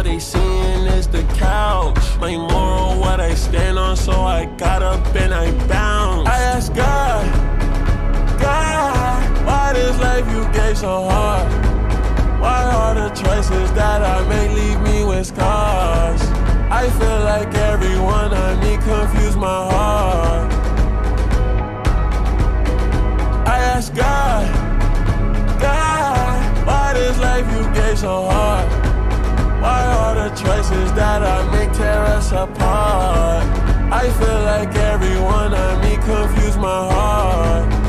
they seeing is the couch. My moral, what I stand on, so I got up and I bounced. I asked God, why this life you gave so hard? Why all the choices that I make leave me with scars? I feel like everyone I meet confuse my heart. I ask God, why this life you gave so hard? Why all the choices that I make tear us apart? I feel like everyone I meet confuse my heart.